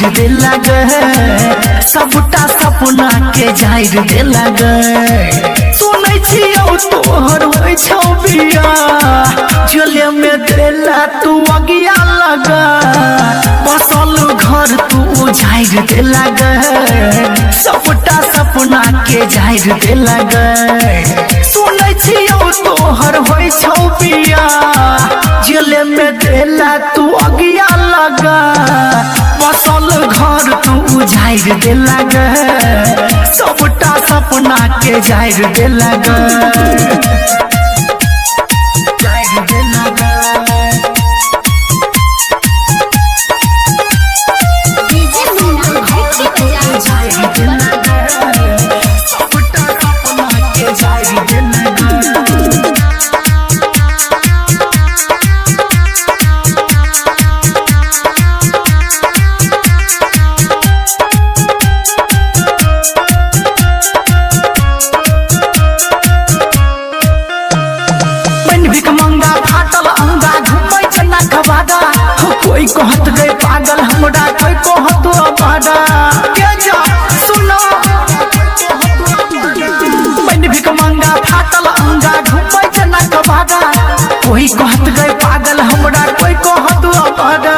जाहिर दे लगे सबटा सपना के जाहिर दे लगे सुनै छियौ तोहर होइ छौ बिया झोले में देला तू अगिया लगा बसल घर तू जाहिर दे लगे सबटा सपना के जाहिर दे लगे सुनै छियौ तोहर होइ छौ बिया झोले में देला तू अगिया लगा बसल घर तू जाहिर दे लगे सबटा सपना के जाहिर दे लगे जाहिर दे लगे जाहिर दे लगे सबटा सपना के जाहिर दे लगे कोई कहत गए पागल हमरा कोई कहत अबाड़ा के जा सुनो बन भिक मंगा फाटल अंगा घुमै जना कबाड़ा कोई कहत गए पागल हमरा कोई कहत अबाड़ा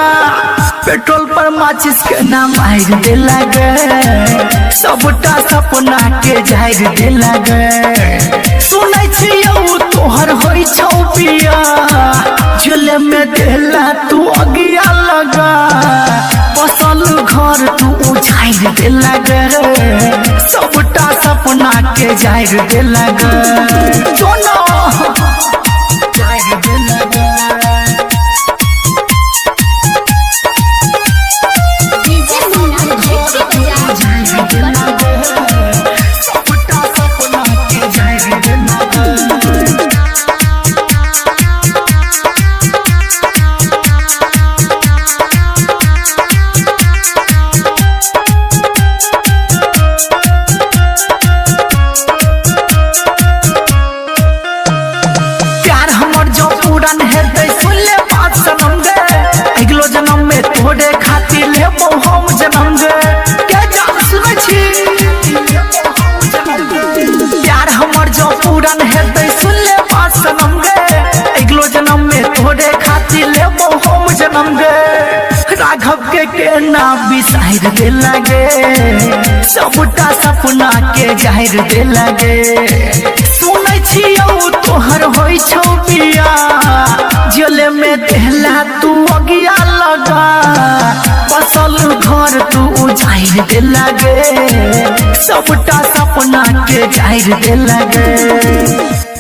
पेट्रोल पर माचिस के नाम आइर दे लगे सबटा सपना के जाहिर दे लगे सुनै छियौ तोहर होइ छौ पिया झोले में देला तू अगिया लगा बसल घर तू जाहिर दे लगे सबटा सपना के जाहिर दे लगे सोना जाहिर दे लगे सबटा सपना के जाहिर दे लगे अगलो जन्म में तोड़े खातिर लेबो हम जन्म गे के जा सुनै छी प्यार हमर जो पूरन हेतै सुन ले बात सनम गे अगलो जन्म में तोड़े खातिर लेबो हम जन्म गे राघव के नाम बिसाइर दे लगे सबटा सपना के जाहिर दे लगे सुनै छियौ तोहर होइ छौ पिया झोले में देला तू अगिया लगा बसल घर तू जाहिर दे लगे सबटा सपना के जाहिर दे लगे।